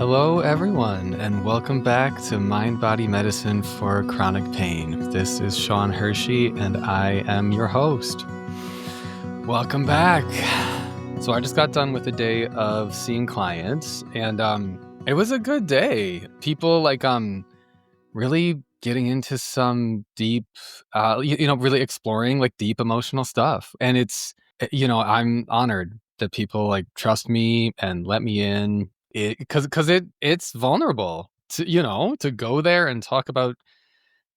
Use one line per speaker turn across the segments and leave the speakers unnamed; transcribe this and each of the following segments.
Hello, everyone, and welcome back to Mind Body Medicine for Chronic Pain. This is Sean Hershey, and I am your host. Welcome back. So I just got done with a day of seeing clients, and it was a good day. People really getting into some deep, really exploring like deep emotional stuff, and I'm honored that people trust me and let me in. It's vulnerable to go there and talk about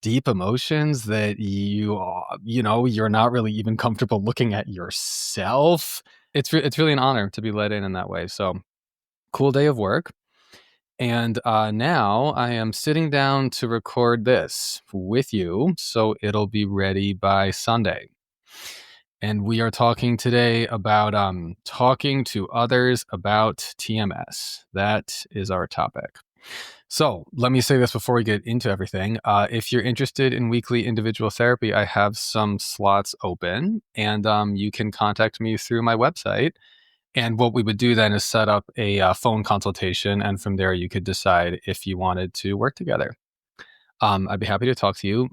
deep emotions that you're not really even comfortable looking at yourself. It's really an honor to be let in that way. So cool day of work. And now I am sitting down to record this with you, so it'll be ready by Sunday. And we are talking today about talking to others about TMS. That is our topic. So let me say this before we get into everything. If you're interested in weekly individual therapy, I have some slots open, and you can contact me through my website. And what we would do then is set up a phone consultation, and from there you could decide if you wanted to work together. I'd be happy to talk to you.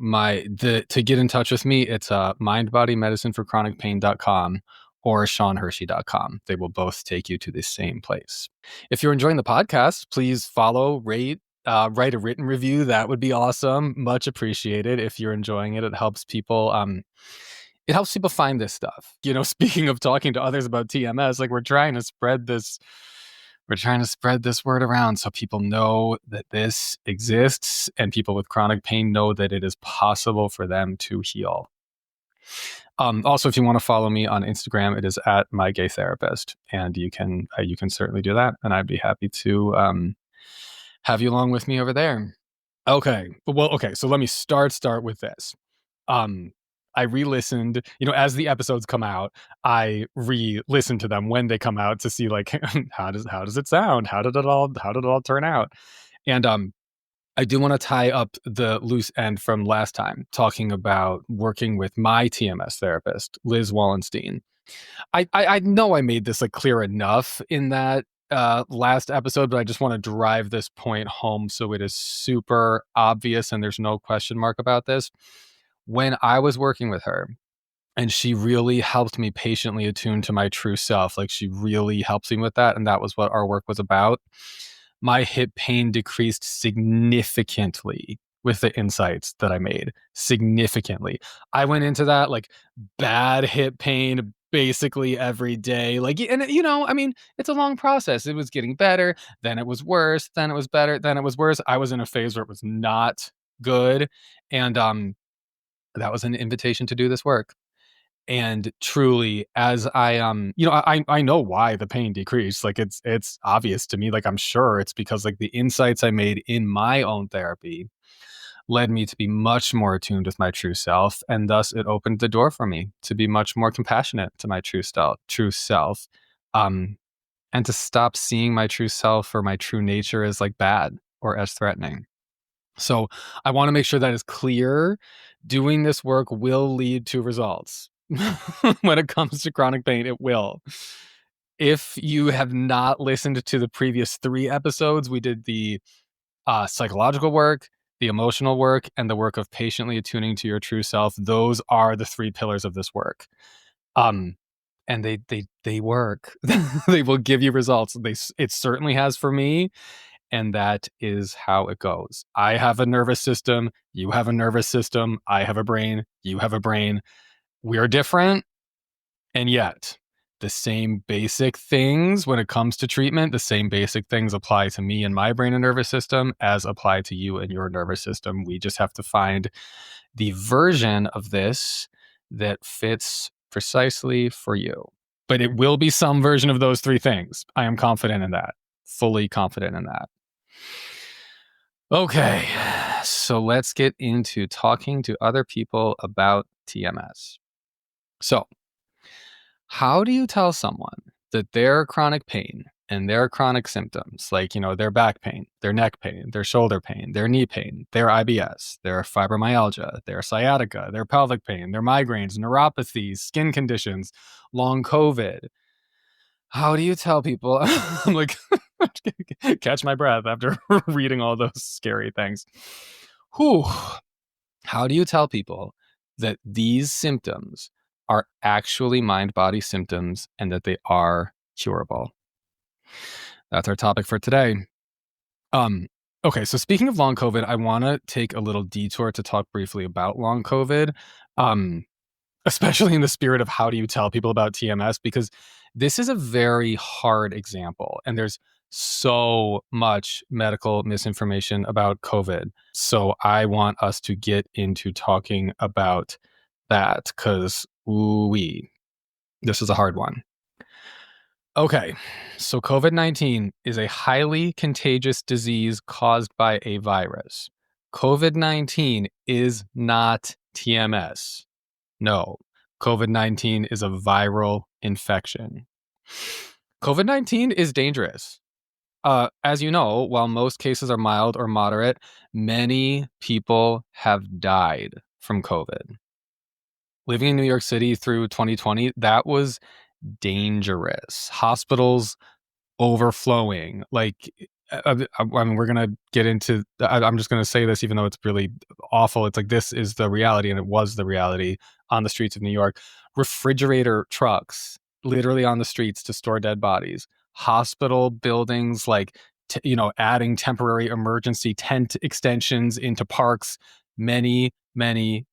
To get in touch with me, it's mindbodymedicineforchronicpain.com or seanhershey.com. They will both take you to the same place. If you're enjoying the podcast, please follow, rate, write a written review. That would be awesome. Much appreciated. If you're enjoying it, it helps people. It helps people find this stuff. Speaking of talking to others about TMS, we're trying to spread this word around so people know that this exists and people with chronic pain know that it is possible for them to heal. Also, if you want to follow me on Instagram, it is at @mygaytherapist, and you can certainly do that, and I'd be happy to have you along with me over there. Okay. So let me start with this. I re-listened, as the episodes come out, I re-listen to them when they come out to see how does it sound? How did it all turn out? And I do want to tie up the loose end from last time, talking about working with my TMS therapist, Liz Wallenstein. I know I made this clear enough in that last episode, but I just want to drive this point home so it is super obvious and there's no question mark about this. When I was working with her, and she really helped me patiently attune to my true self, she really helps me with that, and that was what our work was about. My hip pain decreased significantly with the insights that I made. Significantly. I went into that bad hip pain basically every day. It's a long process. It was getting better, then it was worse, then it was better, then it was worse. I was in a phase where it was not good, and that was an invitation to do this work. And truly, as I know why the pain decreased. It's obvious to me. I'm sure it's because the insights I made in my own therapy led me to be much more attuned with my true self, and thus it opened the door for me to be much more compassionate to my true self, and to stop seeing my true self or my true nature as bad or as threatening. So I want to make sure that is clear. Doing this work will lead to results. When it comes to chronic pain, it will. If you have not listened to the previous 3 episodes, we did the psychological work, the emotional work, and the work of patiently attuning to your true self. Those are the 3 pillars of this work. And they work. They will give you results. It certainly has for me. And that is how it goes. I have a nervous system. You have a nervous system. I have a brain. You have a brain. We're different. And yet, the same basic things when it comes to treatment, the same basic things apply to me and my brain and nervous system as apply to you and your nervous system. We just have to find the version of this that fits precisely for you. But it will be some version of those 3 things. I am confident in that. Fully confident in that. Okay, so let's get into talking to other people about TMS. So, how do you tell someone that their chronic pain and their chronic symptoms, their back pain, their neck pain, their shoulder pain, their knee pain, their IBS, their fibromyalgia, their sciatica, their pelvic pain, their migraines, neuropathy, skin conditions, long COVID? How do you tell people? I'm Catch my breath after reading all those scary things. Whew. How do you tell people that these symptoms are actually mind-body symptoms and that they are curable? That's our topic for today. Okay, so speaking of long COVID, I want to take a little detour to talk briefly about long COVID, especially in the spirit of how do you tell people about TMS, because this is a very hard example, and there's so much medical misinformation about COVID. So I want us to get into talking about that because, this is a hard one. Okay, so COVID-19 is a highly contagious disease caused by a virus. COVID-19 is not TMS. No, COVID-19 is a viral infection. COVID-19 is dangerous. As you know, while most cases are mild or moderate, many people have died from COVID. Living in New York City through 2020, that was dangerous. Hospitals overflowing. Like, I mean, we're gonna get into. I'm just gonna say this, even though it's really awful. It's like this is the reality, and it was the reality on the streets of New York. Refrigerator trucks, literally on the streets to store dead bodies. Hospital buildings, like adding temporary emergency tent extensions into parks. Many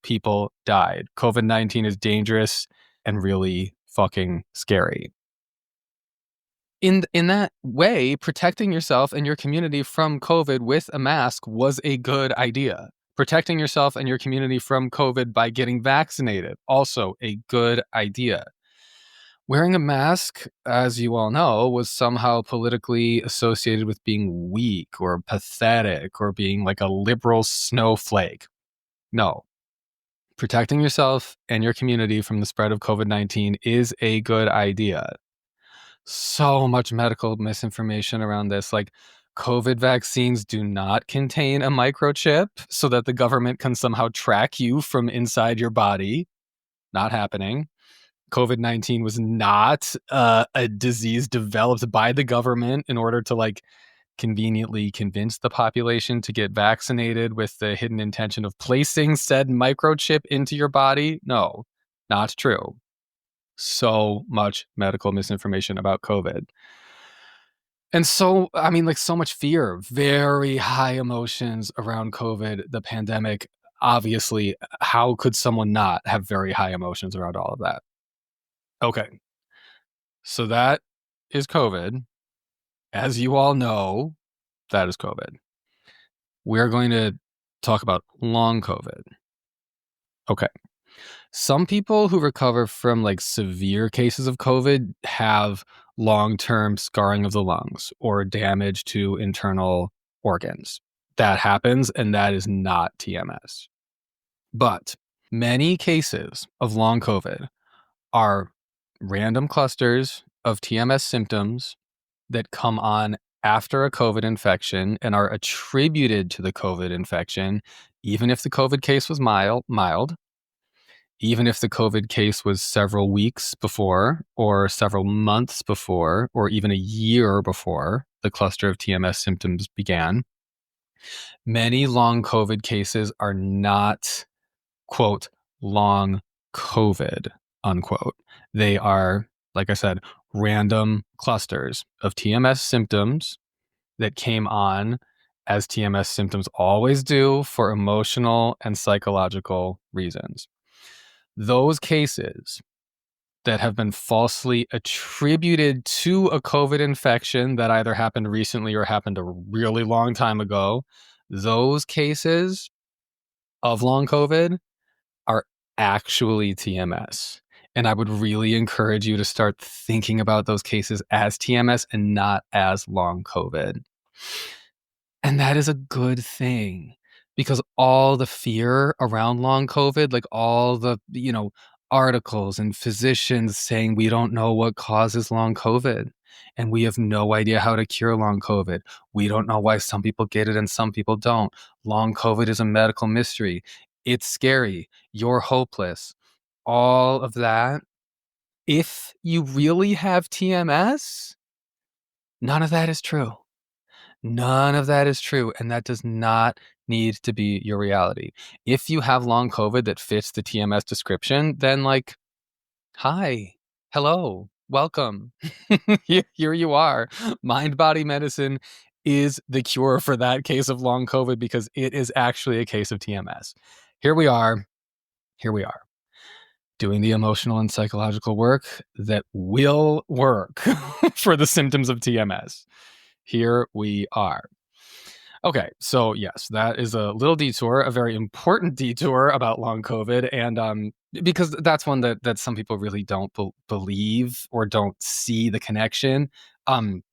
people died. COVID-19 is dangerous and really fucking scary. In that way, protecting yourself and your community from COVID with a mask was a good idea. Protecting yourself and your community from COVID by getting vaccinated, also a good idea. Wearing a mask, as you all know, was somehow politically associated with being weak or pathetic or being like a liberal snowflake. No. Protecting yourself and your community from the spread of COVID-19 is a good idea. So much medical misinformation around this. Like, COVID vaccines do not contain a microchip so that the government can somehow track you from inside your body. Not happening. COVID-19 was not a disease developed by the government in order to conveniently convince the population to get vaccinated with the hidden intention of placing said microchip into your body. No, not true. So much medical misinformation about COVID. And so, I mean, so much fear, very high emotions around COVID, the pandemic. Obviously, how could someone not have very high emotions around all of that? Okay. So that is COVID. As you all know, that is COVID. We're going to talk about long COVID. Okay. Some people who recover from severe cases of COVID have long-term scarring of the lungs or damage to internal organs. That happens, and that is not TMS. But many cases of long COVID are random clusters of TMS symptoms that come on after a COVID infection and are attributed to the COVID infection, even if the COVID case was mild, even if the COVID case was several weeks before, or several months before, or even a year before the cluster of TMS symptoms began. Many long COVID cases are not, quote, long COVID, unquote. They are, like I said, random clusters of TMS symptoms that came on, as TMS symptoms always do, for emotional and psychological reasons. Those cases that have been falsely attributed to a COVID infection that either happened recently or happened a really long time ago, those cases of long COVID are actually TMS. And I would really encourage you to start thinking about those cases as TMS and not as long COVID. And that is a good thing, because all the fear around long COVID, all the, articles and physicians saying we don't know what causes long COVID and we have no idea how to cure long COVID. We don't know why some people get it and some people don't. Long COVID is a medical mystery. It's scary. You're hopeless. All of that. If you really have TMS, none of that is true. None of that is true, and that does not need to be your reality. If you have long COVID that fits the TMS description, then like, hi, hello, welcome. Here you are. Mind body medicine is the cure for that case of long COVID because it is actually a case of TMS. Here we are. Here we are doing the emotional and psychological work that will work for the symptoms of TMS. Here we are. Okay, so yes, that is a little detour, a very important detour about long COVID, and because that's one that some people really don't believe or don't see the connection. Um,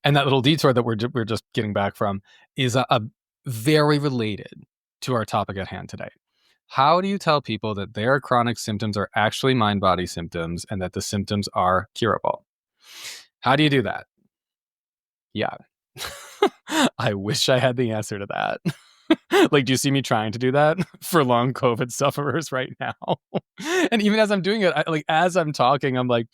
and that little detour that we're just getting back from is a very related to our topic at hand today. How do you tell people that their chronic symptoms are actually mind-body symptoms and that the symptoms are curable? How do you do that? Yeah. I wish I had the answer to that. Like, do you see me trying to do that for long COVID sufferers right now? And even as I'm doing it, as I'm talking, I'm like,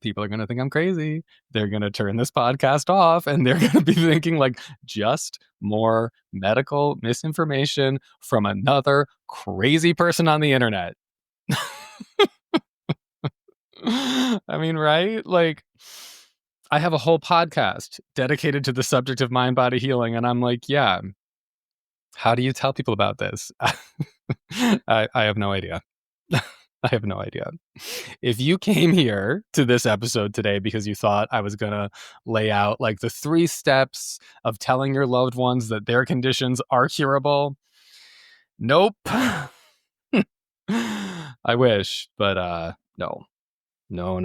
people are going to think I'm crazy. They're going to turn this podcast off and they're going to be thinking like just more medical misinformation from another crazy person on the internet. I mean, right? Like, I have a whole podcast dedicated to the subject of mind body healing. And I'm like, yeah, how do you tell people about this? I have no idea. I have no idea. If you came here to this episode today because you thought I was going to lay out like the 3 steps of telling your loved ones that their conditions are curable, nope. I wish, but no. No.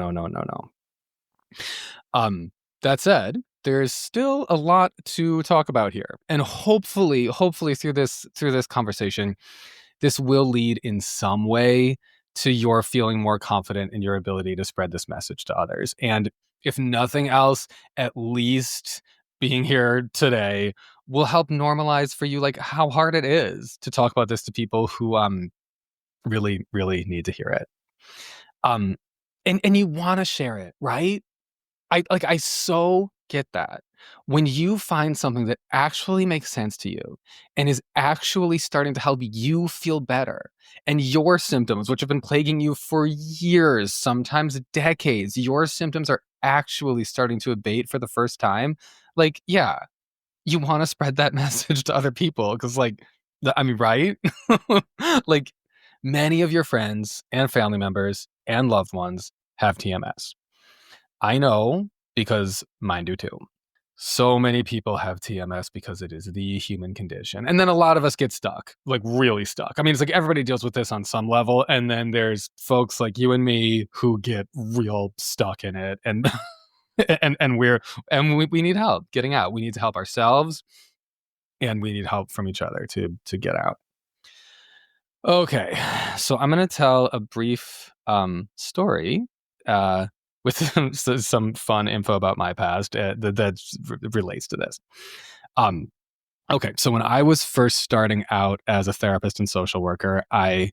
That said, there's still a lot to talk about here. And hopefully through this conversation, this will lead in some way to your feeling more confident in your ability to spread this message to others. And if nothing else, at least being here today will help normalize for you like how hard it is to talk about this to people who really need to hear it. And you want to share it, right? I so get that. When you find something that actually makes sense to you and is actually starting to help you feel better, and your symptoms, which have been plaguing you for years, sometimes decades, your symptoms are actually starting to abate for the first time, like, yeah, you want to spread that message to other people because, like, I mean, right? Like, many of your friends and family members and loved ones have TMS. I know because mine do too. So many people have TMS because it is the human condition. And then a lot of us get stuck, like really stuck. I mean, it's like everybody deals with this on some level. And then there's folks like you and me who get real stuck in it. And we need help getting out. We need to help ourselves and we need help from each other to get out. Okay. So I'm going to tell a brief story with some fun info about my past that relates to this. Okay, so when I was first starting out as a therapist and social worker, I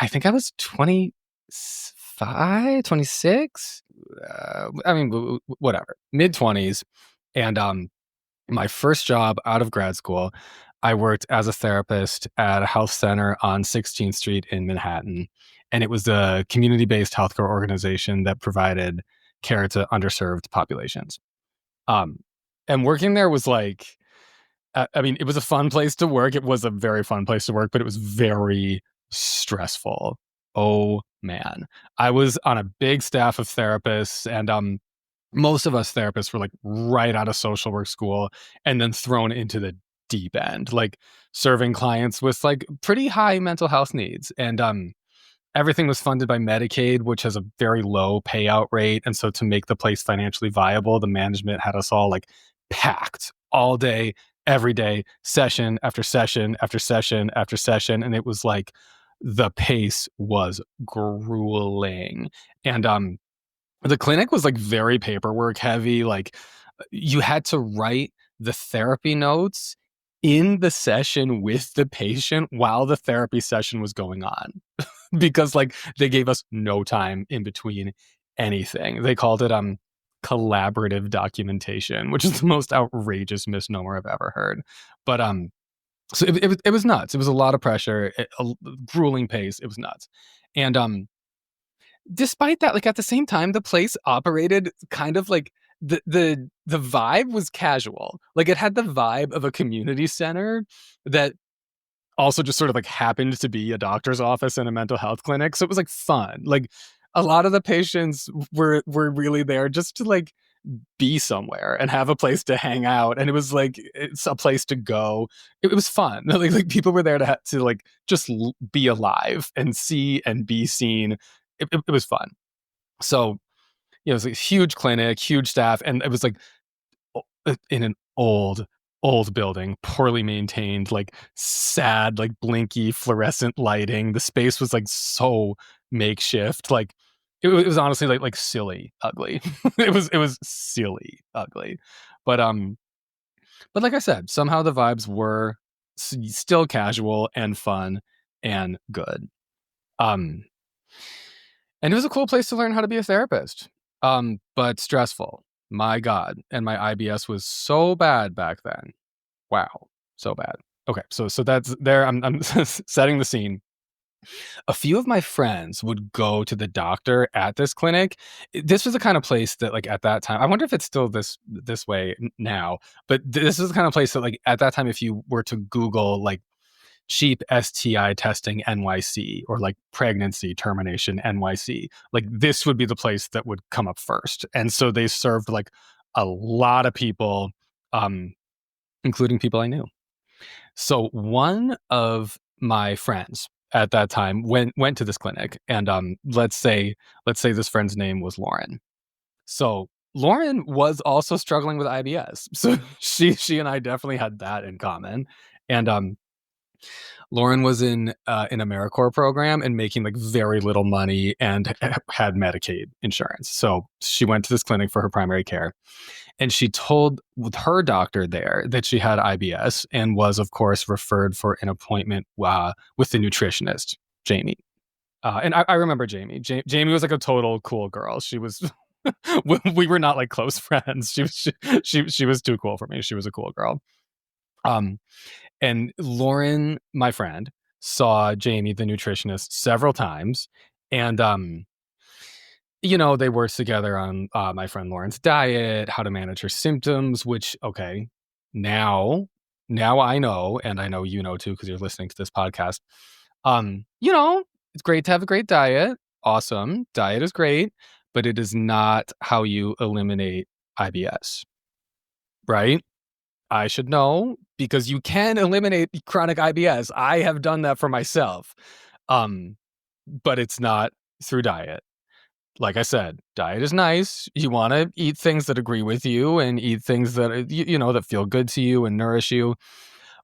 think I was 25, 26. I mean, whatever, mid 20s, and my first job out of grad school, I worked as a therapist at a health center on 16th Street in Manhattan. And it was a community-based healthcare organization that provided care to underserved populations. And working there was like, I mean, it was a fun place to work. It was a very fun place to work, but it was very stressful. Oh man. I was on a big staff of therapists, and most of us therapists were like right out of social work school and then thrown into the deep end, like serving clients with like pretty high mental health needs. And everything was funded by Medicaid, which has a very low payout rate. And so to make the place financially viable, the management had us all like packed all day, every day, session after session after session after session. And it was like the pace was grueling. And the clinic was like very paperwork heavy. Like you had to write the therapy notes in the session with the patient while the therapy session was going on because like they gave us no time in between anything. They called it collaborative documentation, which is the most outrageous misnomer I've ever heard. But so it was nuts. It was a lot of pressure, a grueling pace. It was nuts. And despite that, like at the same time, the place operated kind of like the vibe was casual. Like it had the vibe of a community center that also just sort of like happened to be a doctor's office and a mental health clinic. So it was like fun. Like a lot of the patients were really there just to like be somewhere and have a place to hang out. And it was like it's a place to go. It was fun. Like people were there to like just be alive and see and be seen. It was fun. So it was a huge clinic, huge staff, and it was like in an old building, poorly maintained, like sad, like blinky fluorescent lighting. The space was like so makeshift. Like it was honestly like silly ugly. It was silly ugly. But like I said, somehow the vibes were still casual and fun and good. And it was a cool place to learn how to be a therapist. But stressful. My God. And my IBS was so bad back then. Wow. So bad. Okay. So that's there. I'm setting the scene. A few of my friends would go to the doctor at this clinic. This was the kind of place that, like, at that time, I wonder if it's still this way now, but this is the kind of place that, like, at that time, if you were to Google, like, cheap STI testing NYC or like pregnancy termination NYC, like this would be the place that would come up first. And so they served like a lot of people, including people I knew. So one of my friends at that time went to this clinic, and let's say this friend's name was Lauren. So Lauren was also struggling with IBS. So she and I definitely had that in common. And Lauren was in an AmeriCorps program and making like very little money and had Medicaid insurance. So she went to this clinic for her primary care, and she told with her doctor there that she had IBS and was, of course, referred for an appointment with the nutritionist, Jamie. And I remember Jamie. Jamie was like a total cool girl. She was. We were not like close friends. She was too cool for me. She was a cool girl. And Lauren, my friend, saw Jamie, the nutritionist, several times. And, they worked together on my friend Lauren's diet, how to manage her symptoms, which, okay, now I know, and I know you know too, because you're listening to this podcast. It's great to have a great diet. Awesome. Diet is great, but it is not how you eliminate IBS, right? I should know because you can eliminate chronic IBS. I have done that for myself. But it's not through diet. Like I said, diet is nice. You want to eat things that agree with you and eat things that that feel good to you and nourish you.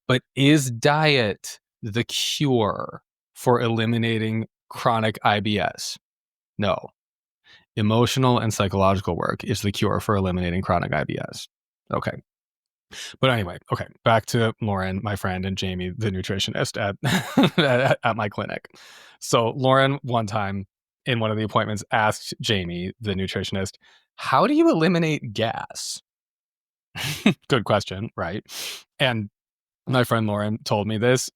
But is diet the cure for eliminating chronic IBS? No. Emotional and psychological work is the cure for eliminating chronic IBS. Okay. But anyway, okay, back to Lauren, my friend, and Jamie, the nutritionist at my clinic. So Lauren, one time in one of the appointments, asked Jamie, the nutritionist, how do you eliminate gas? Good question, right? And my friend Lauren told me this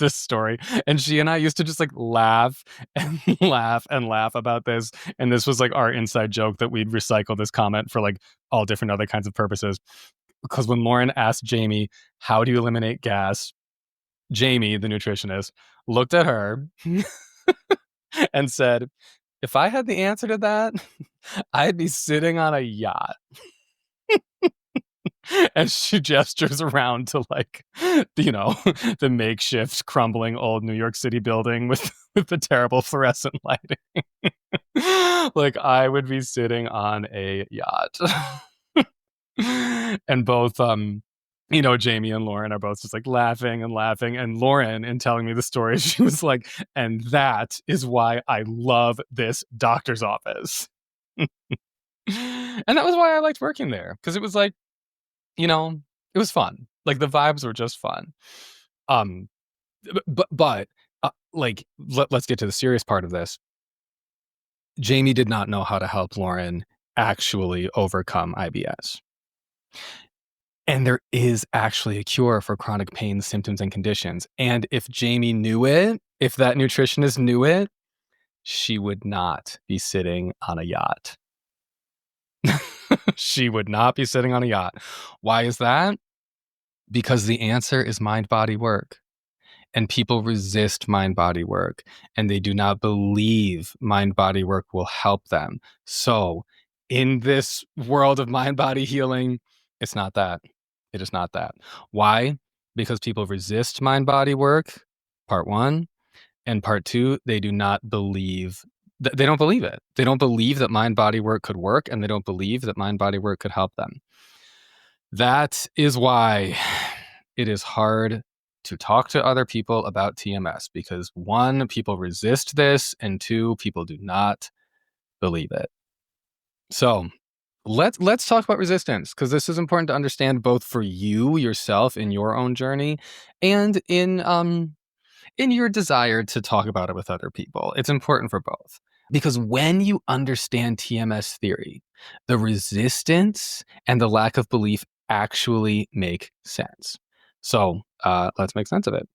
story, and she and I used to just like laugh and laugh and laugh about this. And this was like our inside joke that we'd recycle this comment for like all different other kinds of purposes. Because when Lauren asked Jamie, how do you eliminate gas? Jamie, the nutritionist, looked at her and said, if I had the answer to that, I'd be sitting on a yacht. And she gestures around to like, the makeshift crumbling old New York City building with the terrible fluorescent lighting. Like I would be sitting on a yacht. And both Jamie and Lauren are both just like laughing and laughing. And Lauren, in telling me the story, she was like, and that is why I love this doctor's office. And that was why I liked working there, because it was like, it was fun. Like the vibes were just fun. But let's get to the serious part of this. Jamie did not know how to help Lauren actually overcome IBS. And there is actually a cure for chronic pain, symptoms, and conditions. And if Jamie knew it, if that nutritionist knew it, she would not be sitting on a yacht. She would not be sitting on a yacht. Why is that? Because the answer is mind-body work. And people resist mind-body work, and they do not believe mind-body work will help them. So in this world of mind-body healing, it's not that. It is not that. Why? Because people resist mind-body work, part one. And part two, they do not believe, they don't believe it. They don't believe that mind-body work could work, and they don't believe that mind-body work could help them. That is why it is hard to talk to other people about TMS, because one, people resist this, and two, people do not believe it. So let's talk about resistance, because this is important to understand both for you yourself in your own journey and in your desire to talk about it with other people. It's important for both. Because when you understand TMS theory, the resistance and the lack of belief actually make sense. So let's make sense of it.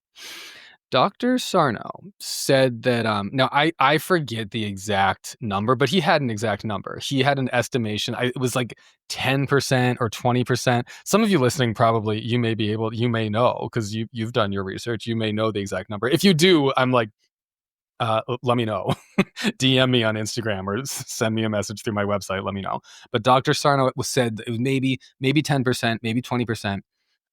Dr. Sarno said that, now I forget the exact number, but he had an exact number. He had an estimation. It was like 10% or 20%. Some of you listening probably, you may know, because you've done your research. You may know the exact number. If you do, I'm like, let me know. DM me on Instagram or send me a message through my website. Let me know. But Dr. Sarno said that it was maybe 10%, maybe 20%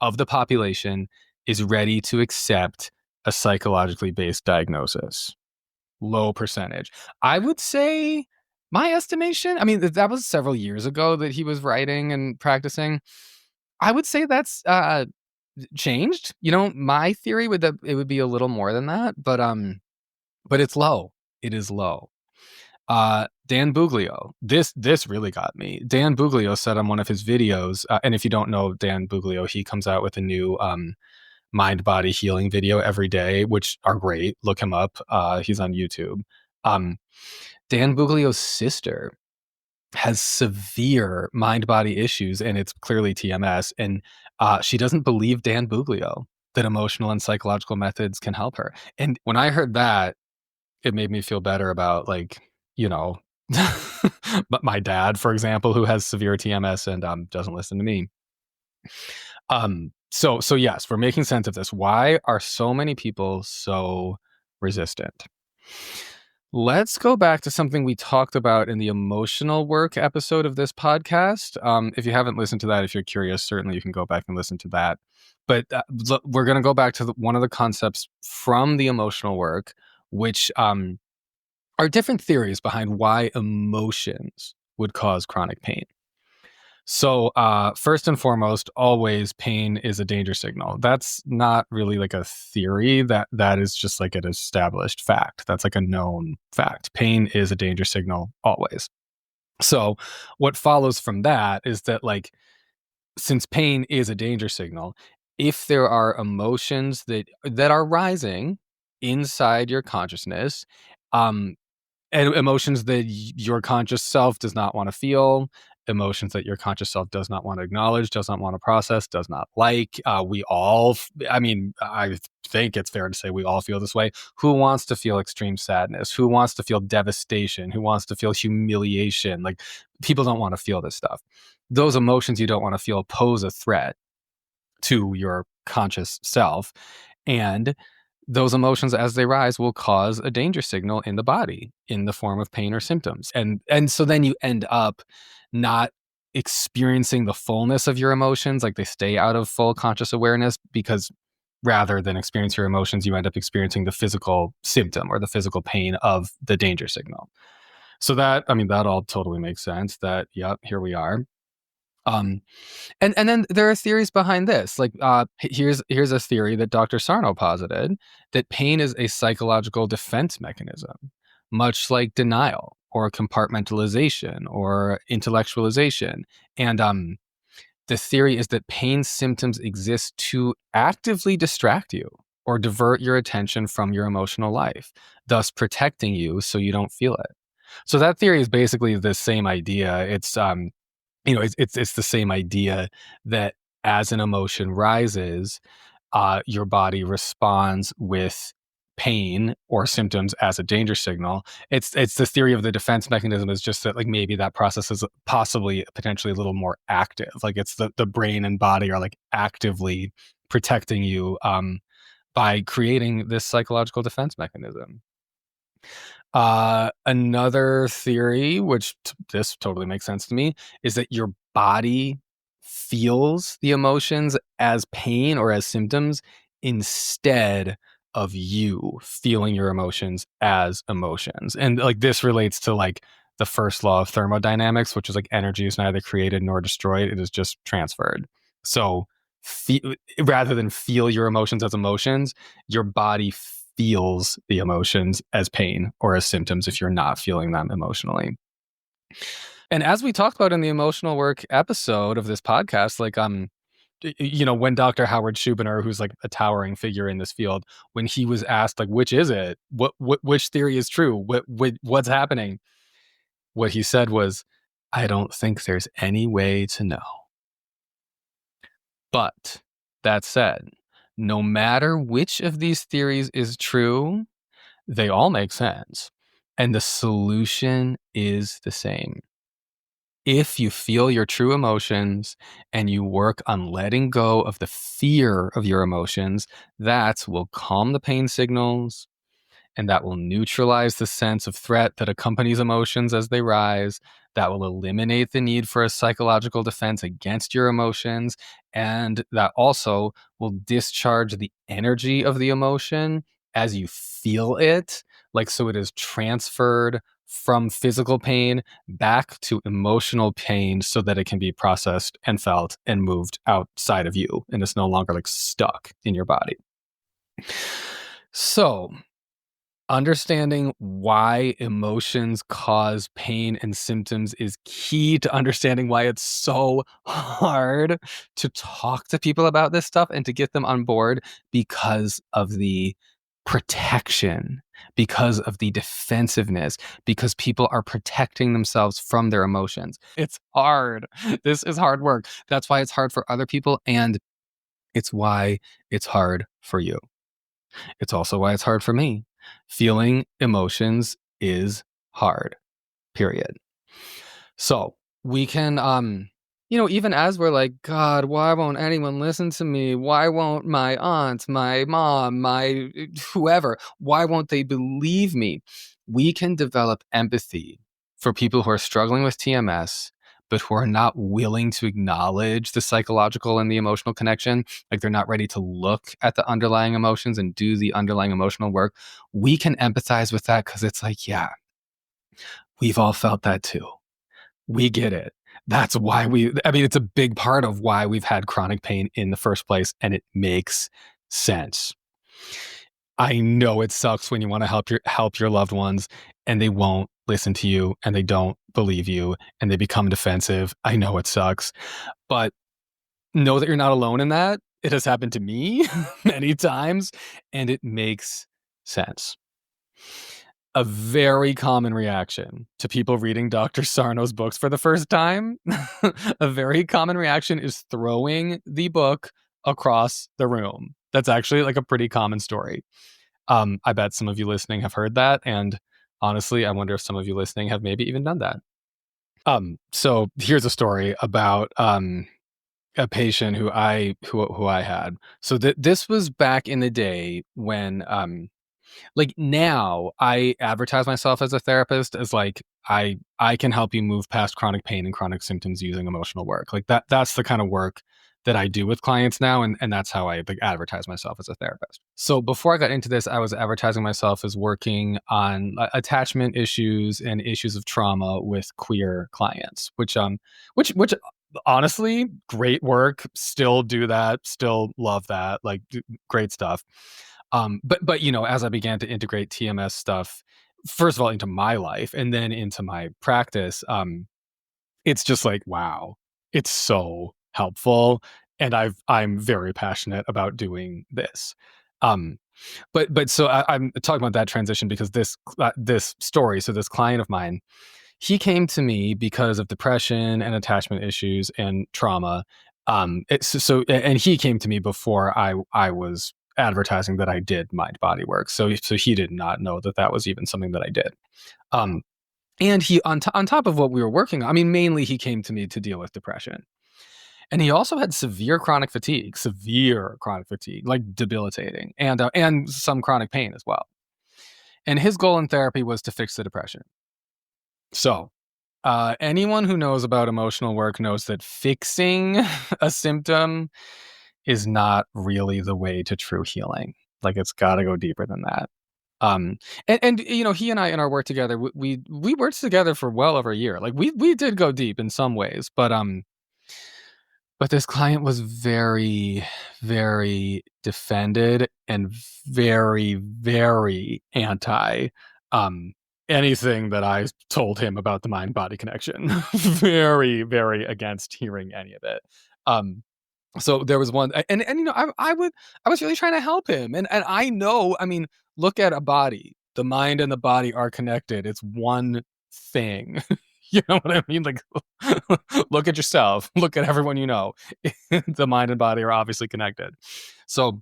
of the population is ready to accept a psychologically based diagnosis. Low percentage. I would say, my estimation, I mean, that was several years ago that he was writing and practicing. I would say that's changed. My theory would that it would be a little more than that, but it's low. It is low. Dan Buglio, this really got me. Dan Buglio said on one of his videos, and if you don't know Dan Buglio, he comes out with a new mind-body healing video every day, which are great. Look him up. He's on YouTube. Dan Buglio's sister has severe mind-body issues, and it's clearly TMS. And she doesn't believe Dan Buglio that emotional and psychological methods can help her. And when I heard that, it made me feel better about, like, but my dad, for example, who has severe TMS and doesn't listen to me. So yes, we're making sense of this. Why are so many people so resistant? Let's go back to something we talked about in the emotional work episode of this podcast. If you haven't listened to that, if you're curious, certainly you can go back and listen to that. But we're going to go back to one of the concepts from the emotional work, which are different theories behind why emotions would cause chronic pain. So first and foremost, always pain is a danger signal. That's not really like a theory. That is just like an established fact. That's like a known fact. Pain is a danger signal always. So what follows from that is that, like, since pain is a danger signal, if there are emotions that are rising inside your consciousness, and emotions that your conscious self does not want to feel, emotions that your conscious self does not want to acknowledge, does not want to process, does not like. We all, I mean, I think it's fair to say we all feel this way. Who wants to feel extreme sadness? Who wants to feel devastation? Who wants to feel humiliation? Like, people don't want to feel this stuff. Those emotions you don't want to feel pose a threat to your conscious self. And those emotions, as they rise, will cause a danger signal in the body in the form of pain or symptoms. And so then you end up not experiencing the fullness of your emotions, like they stay out of full conscious awareness, because rather than experience your emotions, you end up experiencing the physical symptom or the physical pain of the danger signal. So that all totally makes sense. That, yep, here we are. And then there are theories behind this. Like, here's a theory that Dr. Sarno posited, that pain is a psychological defense mechanism, much like denial or compartmentalization or intellectualization. And the theory is that pain symptoms exist to actively distract you or divert your attention from your emotional life, thus protecting you so you don't feel it. So that theory is basically the same idea. It's it's the same idea that as an emotion rises, your body responds with pain or symptoms as a danger signal. It's the theory of the defense mechanism is just that like maybe that process is possibly potentially a little more active. Like it's the brain and body are like actively protecting you by creating this psychological defense mechanism. Another theory, which this totally makes sense to me, is that your body feels the emotions as pain or as symptoms instead of you feeling your emotions as emotions. And like this relates to like the first law of thermodynamics, which is like energy is neither created nor destroyed, it is just transferred. So rather than feel your emotions as emotions, your body feels the emotions as pain or as symptoms if you're not feeling them emotionally. And as we talked about in the emotional work episode of this podcast, like when Dr. Howard Schubiner, who's like a towering figure in this field, when he was asked like which is it? Which theory is true? What's happening? What he said was, I don't think there's any way to know. But that said, no matter which of these theories is true, they all make sense. And the solution is the same. If you feel your true emotions and you work on letting go of the fear of your emotions, that will calm the pain signals, and that will neutralize the sense of threat that accompanies emotions as they rise. That will eliminate the need for a psychological defense against your emotions. And that also will discharge the energy of the emotion as you feel it. Like, so it is transferred from physical pain back to emotional pain so that it can be processed and felt and moved outside of you. And it's no longer like stuck in your body. So, understanding why emotions cause pain and symptoms is key to understanding why it's so hard to talk to people about this stuff and to get them on board because of the protection, because of the defensiveness, because people are protecting themselves from their emotions. It's hard. This is hard work. That's why it's hard for other people, and it's why it's hard for you. It's also why it's hard for me. Feeling emotions is hard, period. So we can, even as we're like, God, why won't anyone listen to me? Why won't my aunt, my mom, my whoever, why won't they believe me? We can develop empathy for people who are struggling with TMS, but who are not willing to acknowledge the psychological and the emotional connection. Like they're not ready to look at the underlying emotions and do the underlying emotional work. We can empathize with that because it's like, yeah, we've all felt that too. We get it. That's why it's a big part of why we've had chronic pain in the first place, and it makes sense. I know it sucks when you want to help your loved ones and they won't listen to you and they don't believe you and they become defensive. I know it sucks, but know that you're not alone in that. It has happened to me many times, and it makes sense. A very common reaction to people reading Dr. Sarno's books for the first time, a very common reaction is throwing the book across the room. That's actually like a pretty common story. I bet some of you listening have heard that, and honestly, I wonder if some of you listening have maybe even done that. So here's a story about a patient who I had. So this was back in the day when like now I advertise myself as a therapist as like I can help you move past chronic pain and chronic symptoms using emotional work. Like that's the kind of work that I do with clients now, and that's how I like advertise myself as a therapist. So before I got into this, I was advertising myself as working on attachment issues and issues of trauma with queer clients, which honestly, great work. Still do that. Still love that. Like great stuff. But as I began to integrate TMS stuff, first of all into my life and then into my practice, it's just like, wow, it's so helpful. And I'm very passionate about doing this. But so I'm talking about that transition because this story. So this client of mine, he came to me because of depression and attachment issues and trauma. And he came to me before I was advertising that I did mind body work. So he did not know that that was even something that I did. Um, and he on top of what we were working on, I mean, mainly he came to me to deal with depression. And he also had severe chronic fatigue, like debilitating, and some chronic pain as well. And his goal in therapy was to fix the depression. So, anyone who knows about emotional work knows that fixing a symptom is not really the way to true healing. Like, it's got to go deeper than that. Um, and you know, he and I in our work together, we worked together for well over a year. Like, we did go deep in some ways, but this client was very, very defended and very, very anti anything that I told him about the mind body connection. Very, very against hearing any of it. So there was one, and you know, I was really trying to help him, and I know, I mean, look at a body. The mind and the body are connected. It's one thing. You know what I mean? Like, look at yourself. Look at everyone you know. The mind and body are obviously connected. So,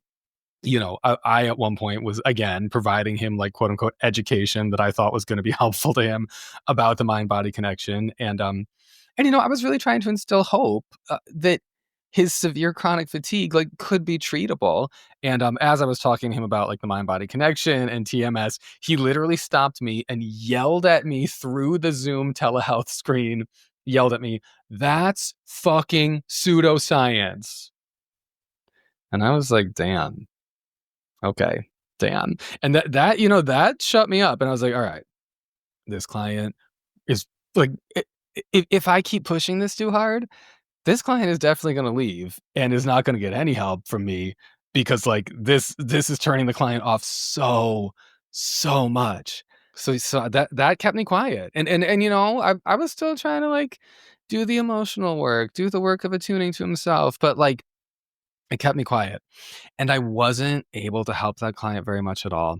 you know, I at one point was again providing him like quote unquote education that I thought was going to be helpful to him about the mind body connection, and you know, I was really trying to instill hope that his severe chronic fatigue like could be treatable. And as I was talking to him about like the mind body connection and TMS, he literally stopped me and yelled at me through the Zoom telehealth screen, yelled at me, "That's fucking pseudoscience." And I was like, damn. Okay, damn. And that you know, that shut me up. And I was like, all right, this client is like, if I keep pushing this too hard, this client is definitely going to leave and is not going to get any help from me because like this is turning the client off so much. So that kept me quiet. And you know, I was still trying to like do the emotional work, do the work of attuning to himself, but like it kept me quiet. And I wasn't able to help that client very much at all.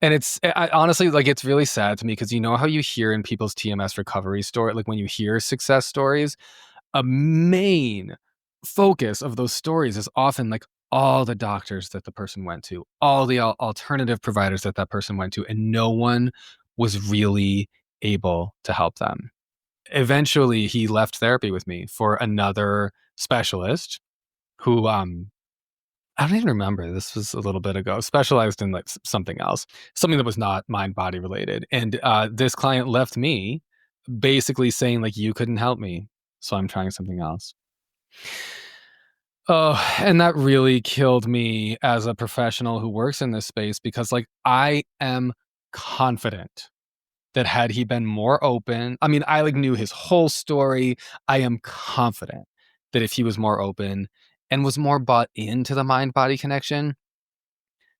And honestly, like, it's really sad to me because you know how you hear in people's TMS recovery story, like when you hear success stories, a main focus of those stories is often like all the doctors that the person went to, all the alternative providers that that person went to, and no one was really able to help them. Eventually, he left therapy with me for another specialist who I don't even remember. This was a little bit ago. Specialized in like something else, something that was not mind body related. And this client left me basically saying like, you couldn't help me, so I'm trying something else. Oh, and that really killed me as a professional who works in this space because like I am confident that had he been more open, I mean, I like knew his whole story. I am confident that if he was more open and was more bought into the mind body connection,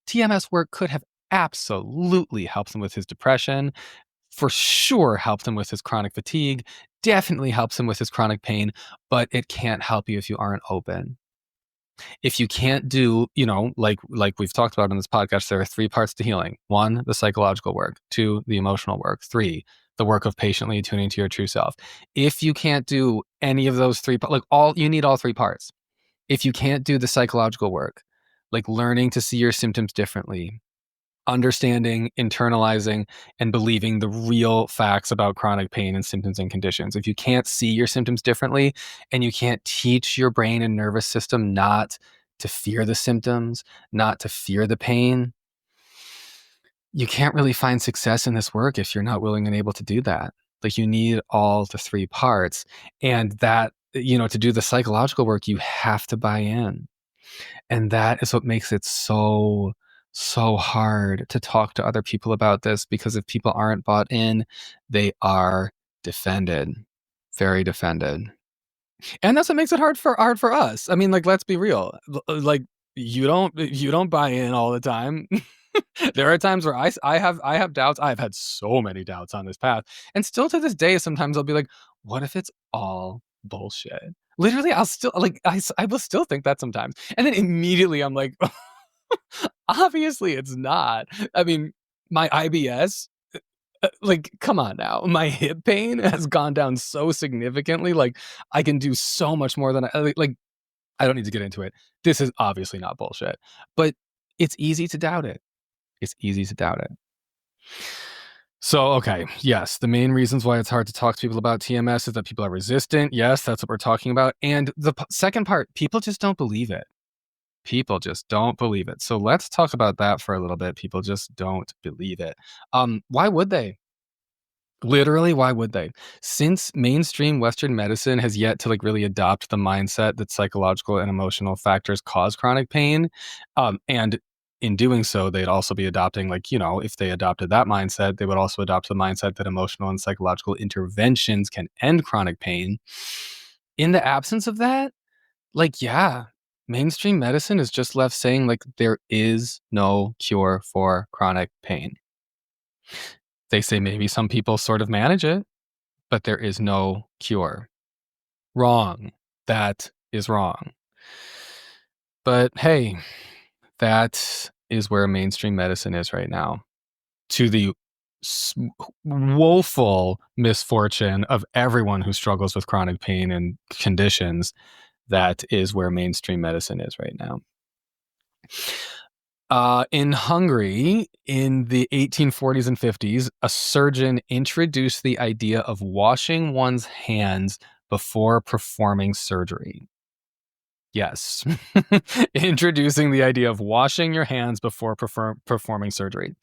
TMS work could have absolutely helped him with his depression, for sure helped him with his chronic fatigue, definitely helps him with his chronic pain, but it can't help you if you aren't open. If you can't do, you know, like we've talked about in this podcast, there are 3 parts to healing. 1, the psychological work. 2, the emotional work. 3, the work of patiently tuning to your true self. If you can't do any of those 3, like you need all 3 parts. If you can't do the psychological work, like learning to see your symptoms differently, understanding, internalizing, and believing the real facts about chronic pain and symptoms and conditions. If you can't see your symptoms differently and you can't teach your brain and nervous system not to fear the symptoms, not to fear the pain, you can't really find success in this work if you're not willing and able to do that. Like, you need all the 3 parts. And that, you know, to do the psychological work, you have to buy in. And that is what makes it so hard to talk to other people about this, because if people aren't bought in, they are defended, very defended. And that's what makes it hard for us. I mean, like, let's be real. Like, you don't buy in all the time. There are times where I have doubts. I've had so many doubts on this path. And still to this day, sometimes I'll be like, what if it's all bullshit? Literally, I'll still like I will still think that sometimes. And then immediately I'm like, Obviously, it's not. I mean, my IBS, like, come on now. My hip pain has gone down so significantly. Like, I can do so much more than like. I don't need to get into it. This is obviously not bullshit, but it's easy to doubt it. It's easy to doubt it. So, okay, yes, the main reasons why it's hard to talk to people about TMS is that people are resistant. Yes, that's what we're talking about. And the second part, people just don't believe it. People just don't believe it. So let's talk about that for a little bit. People just don't believe it. Why would they? Literally, why would they? Since mainstream Western medicine has yet to like really adopt the mindset that psychological and emotional factors cause chronic pain, and in doing so, they'd also be adopting, like, you know, if they adopted that mindset, they would also adopt the mindset that emotional and psychological interventions can end chronic pain. In the absence of that, like, yeah, mainstream medicine is just left saying, like, there is no cure for chronic pain. They say maybe some people sort of manage it, but there is no cure. Wrong. That is wrong. But hey, that is where mainstream medicine is right now. To the woeful misfortune of everyone who struggles with chronic pain and conditions, that is where mainstream medicine is right now. In Hungary, in the 1840s and 50s, a surgeon introduced the idea of washing one's hands before performing surgery. Yes. Introducing the idea of washing your hands before performing surgery.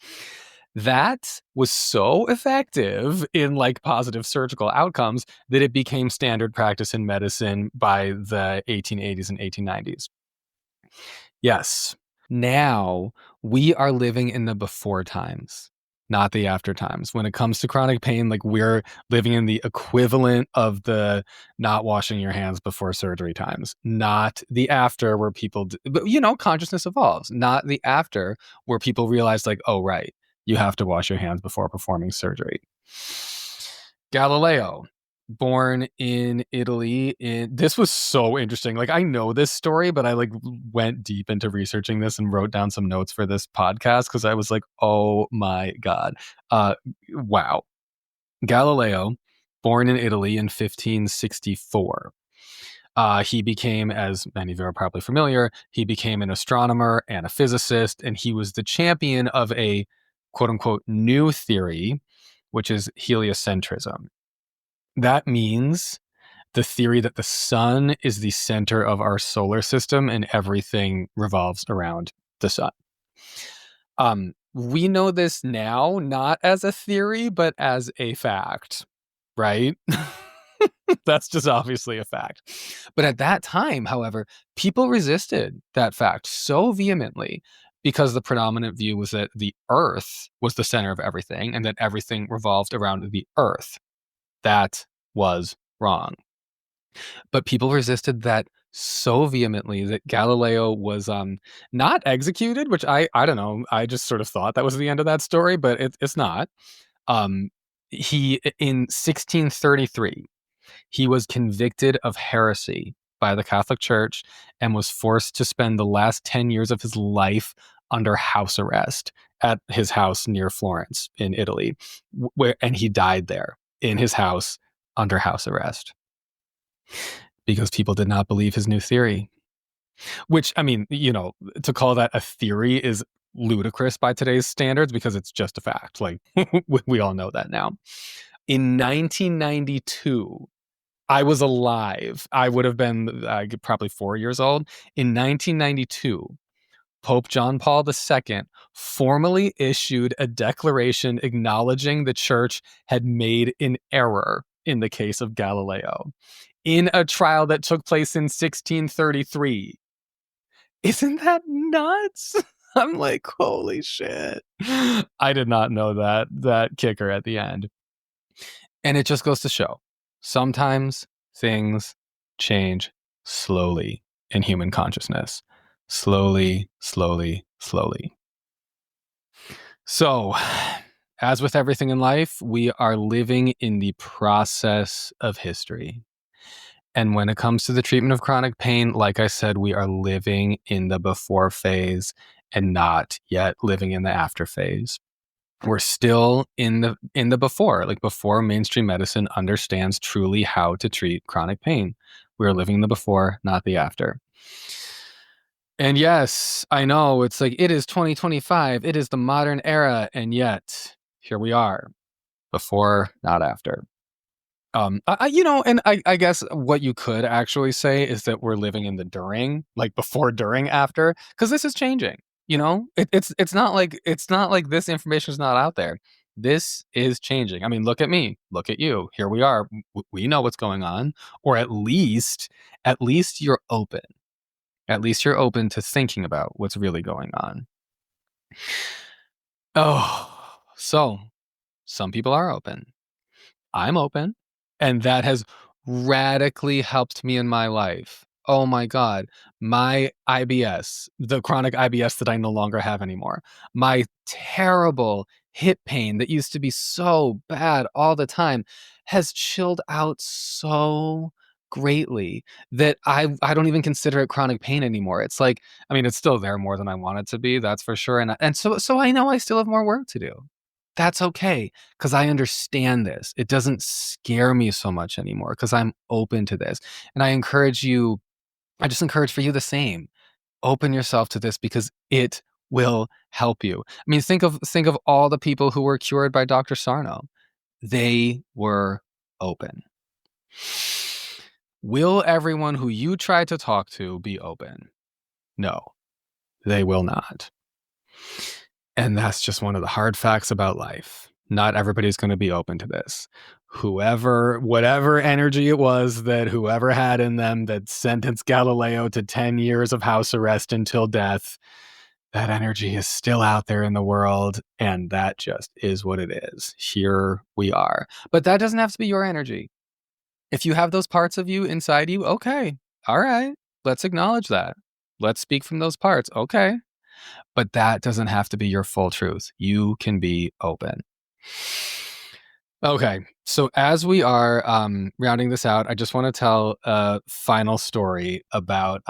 That was so effective in like positive surgical outcomes that it became standard practice in medicine by the 1880s and 1890s. Yes. Now we are living in the before times, not the after times. When it comes to chronic pain, like we're living in the equivalent of the not washing your hands before surgery times, not the after where people, but you know, consciousness evolves, not the after where people realize like, oh, right, you have to wash your hands before performing surgery. Galileo, born in Italy. This was so interesting. Like, I know this story, but I like went deep into researching this and wrote down some notes for this podcast because I was like, oh my God. Wow. Galileo, born in Italy in 1564. He became, as many of you are probably familiar, he became an astronomer and a physicist, and he was the champion of a quote unquote new theory, which is heliocentrism. That means the theory that the sun is the center of our solar system and everything revolves around the sun. We know this now, not as a theory, but as a fact, right? That's just obviously a fact. But at that time, however, people resisted that fact so vehemently because the predominant view was that the earth was the center of everything and that everything revolved around the earth. That was wrong. But people resisted that so vehemently that Galileo was not executed, which I don't know. I just sort of thought that was the end of that story, but it's not. He in 1633, he was convicted of heresy by the Catholic Church and was forced to spend the last 10 years of his life under house arrest at his house near Florence in Italy, and he died there in his house under house arrest because people did not believe his new theory. Which, I mean, you know, to call that a theory is ludicrous by today's standards because it's just a fact. Like, we all know that now. In 1992, I was alive. I would have been probably 4 years old. In 1992, Pope John Paul II formally issued a declaration acknowledging the church had made an error in the case of Galileo in a trial that took place in 1633. Isn't that nuts? I'm like, holy shit. I did not know that kicker at the end. And it just goes to show, sometimes things change slowly in human consciousness. Slowly, slowly, slowly. So, as with everything in life, we are living in the process of history. And when it comes to the treatment of chronic pain, like I said, we are living in the before phase. and not yet living in the after phase. We're still in the before, like before mainstream medicine understands truly how to treat chronic pain. We're living in the before, not the after. And yes, I know it's like, it is 2025, it is the modern era, and yet here we are, before, not after. I guess what you could actually say is that we're living in the during, like before, during, after, because this is changing. It's not like this information is not out there. This is changing. I mean, look at me, look at you. Here we are. We know what's going on, or at least you're open. At least you're open to thinking about what's really going on. Oh, so some people are open. I'm open. And that has radically helped me in my life. Oh my God. My IBS, the chronic IBS that I no longer have anymore, my terrible hip pain that used to be so bad all the time has chilled out so greatly that I don't even consider it chronic pain anymore. It's like, I mean, it's still there more than I want it to be, that's for sure. And so I know I still have more work to do. That's okay, because I understand this. It doesn't scare me so much anymore because I'm open to this. And I just encourage for you the same. Open yourself to this because it will help you. I mean, think of all the people who were cured by Dr. Sarno. They were open. Will everyone who you try to talk to be open? No, they will not. And that's just one of the hard facts about life. Not everybody's going to be open to this. Whatever energy it was that whoever had in them that sentenced Galileo to 10 years of house arrest until death, that energy is still out there in the world. And that just is what it is. Here we are. But that doesn't have to be your energy. If you have those parts of you inside you, okay. All right. Let's acknowledge that. Let's speak from those parts. Okay. But that doesn't have to be your full truth. You can be open. Okay, so as we are rounding this out, I just want to tell a final story about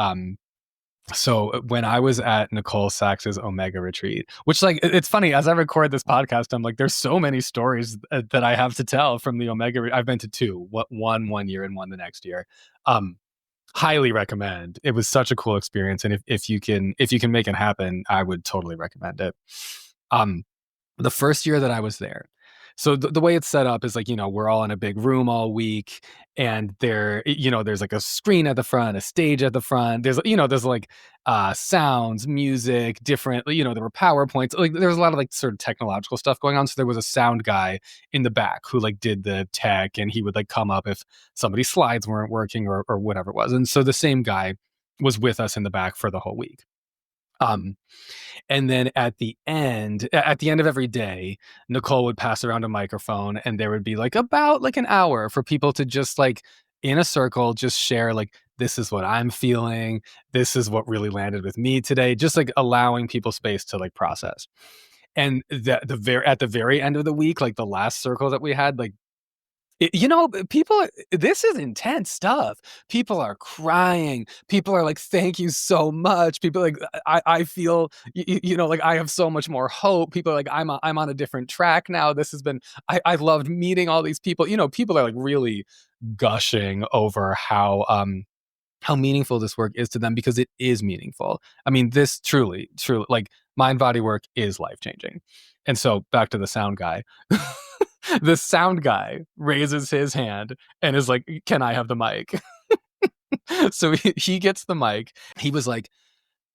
so when I was at Nicole Sachs's Omega retreat, which, like, it's funny, as I record this podcast, I'm like, there's so many stories that I have to tell from the Omega. I've been to two, one year and one the next year. Highly recommend. It was such a cool experience, and if you can make it happen, I would totally recommend it. The first year that I was there, so the way it's set up is, like, we're all in a big room all week, and there's like a screen at the front, a stage at the front. There's like sounds, music, different, there were PowerPoints, like there was a lot of like sort of technological stuff going on. So there was a sound guy in the back who like did the tech, and he would like come up if somebody's slides weren't working or whatever it was. And so the same guy was with us in the back for the whole week. And then at the end of every day, Nicole would pass around a microphone, and there would be like about like an hour for people to just like in a circle, just share like, this is what I'm feeling. This is what really landed with me today. Just like allowing people space to like process. And at the very end of the week, like the last circle that we had, like, people, this is intense stuff. People are crying. People are like, thank you so much. People are like, I feel, like I have so much more hope. People are like, I'm on a different track now. This has been, I loved meeting all these people. People are like really gushing over how meaningful this work is to them, because it is meaningful. I mean, this truly, like, mind body work is life-changing. And so back to the sound guy. The sound guy raises his hand and is like, can I have the mic? So he gets the mic. He was like,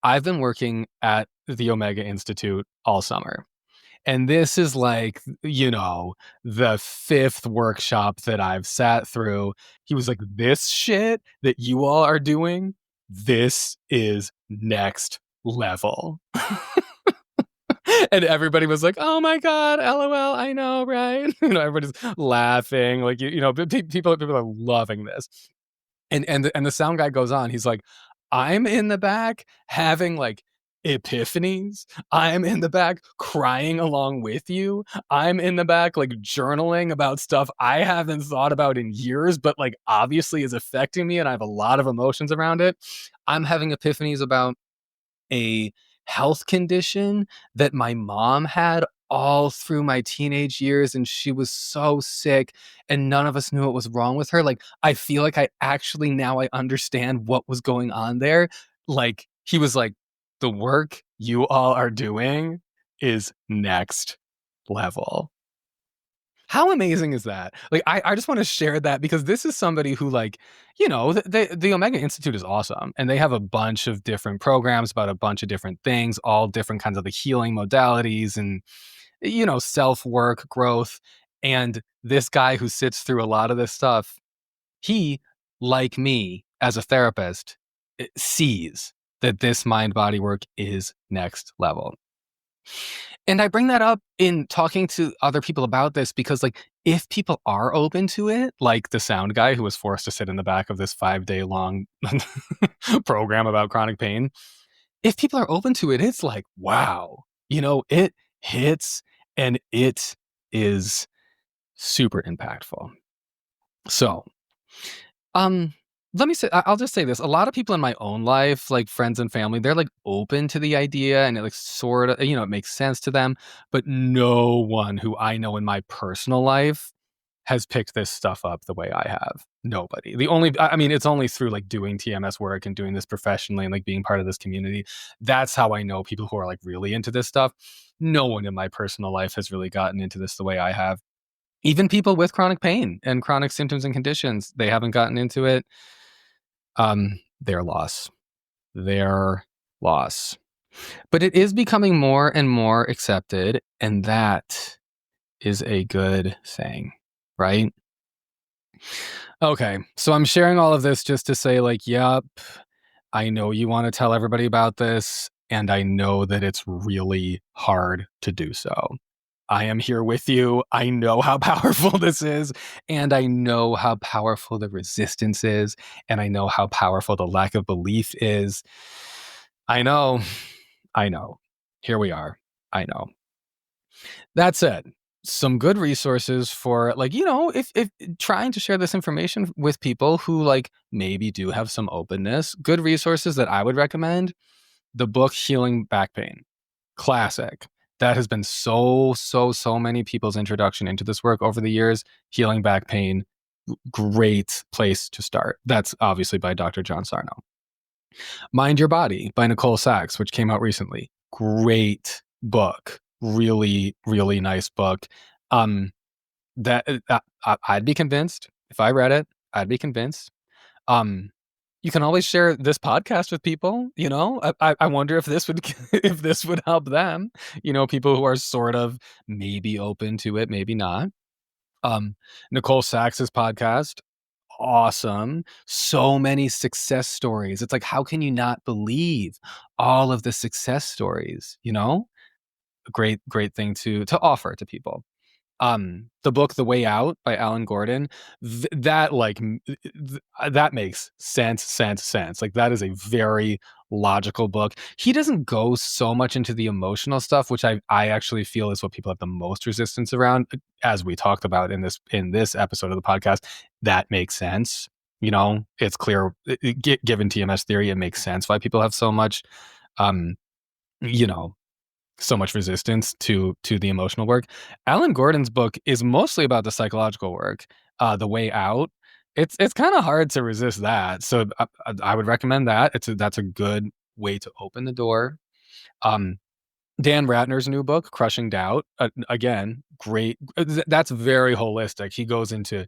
I've been working at the Omega Institute all summer, and this is like, the fifth workshop that I've sat through. He was like, this shit that you all are doing, this is next level. And everybody was like, oh my God, LOL, I know, right? Everybody's laughing. Like, people are loving this. And the sound guy goes on. He's like, I'm in the back having like epiphanies. I'm in the back crying along with you. I'm in the back like journaling about stuff I haven't thought about in years, but like obviously is affecting me, and I have a lot of emotions around it. I'm having epiphanies about a health condition that my mom had all through my teenage years, and she was so sick and none of us knew what was wrong with her. Like, I feel like I actually now I understand what was going on there. Like, he was like, the work you all are doing is next level. How amazing is that? Like, I just want to share that because this is somebody who, like, the Omega Institute is awesome. And they have a bunch of different programs about a bunch of different things, all different kinds of the healing modalities and, self-work, growth. And this guy who sits through a lot of this stuff, he, like me as a therapist, sees that this mind-body work is next level. And I bring that up in talking to other people about this because, like, if people are open to it, like the sound guy who was forced to sit in the back of this 5-day long program about chronic pain, if people are open to it, it's like, wow, it hits and it is super impactful. So, um, let me say, I'll just say this. A lot of people in my own life, like friends and family, they're like open to the idea and it like sort of, it makes sense to them. But no one who I know in my personal life has picked this stuff up the way I have. Nobody. It's only through like doing TMS work and doing this professionally and like being part of this community. That's how I know people who are like really into this stuff. No one in my personal life has really gotten into this the way I have. Even people with chronic pain and chronic symptoms and conditions, they haven't gotten into it. Their loss. Their loss. But it is becoming more and more accepted, and that is a good thing, right? Okay, so I'm sharing all of this just to say, like, yep, I know you want to tell everybody about this, and I know that it's really hard to do so. I am here with you. I know how powerful this is, and I know how powerful the resistance is, and I know how powerful the lack of belief is. I know. Here we are. I know. That said, some good resources for, like, if trying to share this information with people who like maybe do have some openness, good resources that I would recommend: the book Healing Back Pain. Classic. That has been so many people's introduction into this work over the years. Healing Back Pain, great place to start. That's obviously by Dr. John Sarno. Mind Your Body by Nicole Sachs, which came out recently. Great book. Really, really nice book. That I'd be convinced if I read it. I'd be convinced. You can always share this podcast with people. I wonder if this would if this would help them. People who are sort of maybe open to it, maybe not. Nicole Sachs's podcast, awesome. So many success stories. It's like, how can you not believe all of the success stories? A great thing to offer to people. The book The Way Out by Alan Gordon, that makes sense. Like, that is a very logical book. He doesn't go so much into the emotional stuff, which I actually feel is what people have the most resistance around, as we talked about in this episode of the podcast. That makes sense. It's clear, given TMS theory, it makes sense why people have so much so much resistance to the emotional work. Alan Gordon's book is mostly about the psychological work. The Way Out. It's kind of hard to resist that. So I would recommend that. That's a good way to open the door. Dan Ratner's new book, Crushing Doubt. Again, great. That's very holistic. He goes into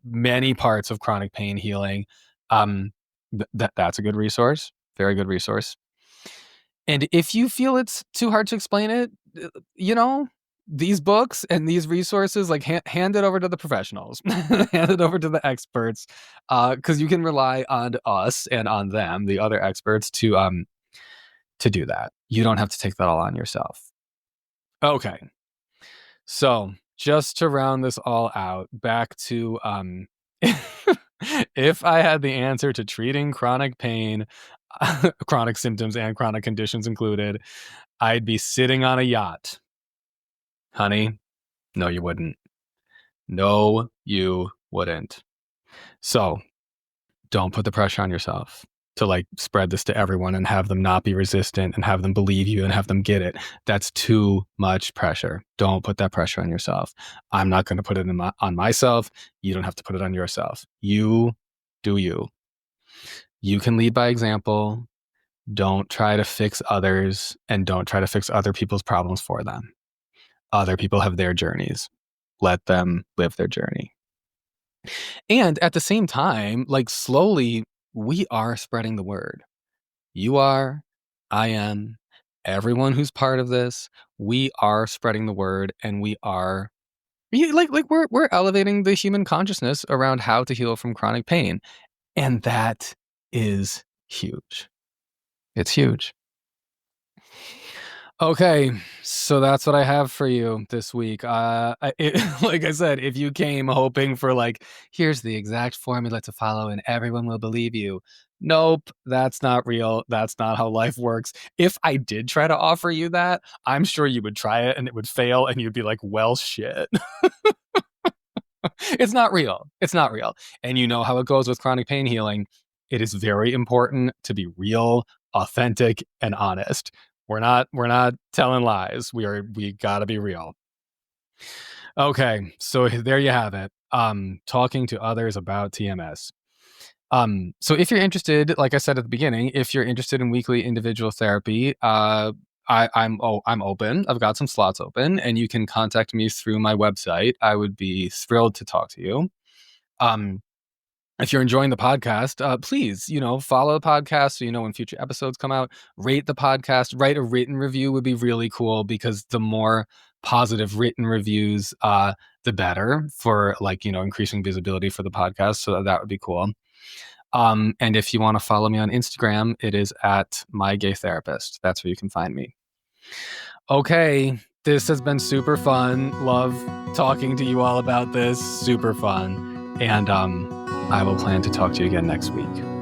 many parts of chronic pain healing. That's a good resource. Very good resource. And if you feel it's too hard to explain it, these books and these resources, like, hand it over to the professionals, hand it over to the experts, because you can rely on us and on them, the other experts, to do that. You don't have to take that all on yourself. Okay. So just to round this all out, back to if I had the answer to treating chronic pain, chronic symptoms and chronic conditions included, I'd be sitting on a yacht. Honey, no, you wouldn't. No, you wouldn't. So don't put the pressure on yourself. to like spread this to everyone and have them not be resistant and have them believe you and have them get it. That's too much pressure. Don't put that pressure on yourself. I'm not going to put it on myself. You don't have to put it on yourself. You do you. You can lead by example. Don't try to fix others, and don't try to fix other people's problems for them. Other people have their journeys. Let them live their journey. And at the same time, like slowly, we are spreading the word. You are, I am, everyone who's part of this, we are spreading the word, and we are we're elevating the human consciousness around how to heal from chronic pain. And that is huge. It's huge. Okay, so that's what I have for you this week. Like I said, if you came hoping for like, here's the exact formula to follow and everyone will believe you. Nope, that's not real. That's not how life works. If I did try to offer you that, I'm sure you would try it and it would fail and you'd be like, well, shit. It's not real. It's not real. And you know how it goes with chronic pain healing. It is very important to be real, authentic, and honest. We're not telling lies. We gotta be real. Okay, so there you have it. Talking to others about TMS. So if you're interested, like I said at the beginning, if you're interested in weekly individual therapy, I'm open. I've got some slots open, and you can contact me through my website. I would be thrilled to talk to you. If you're enjoying the podcast, please, follow the podcast so you know when future episodes come out. Rate the podcast. Write a written review would be really cool, because the more positive written reviews, the better for increasing visibility for the podcast. So that would be cool. And if you want to follow me on Instagram, it is at mygaytherapist. That's where you can find me. Okay, this has been super fun. Love talking to you all about this. Super fun. And I will plan to talk to you again next week.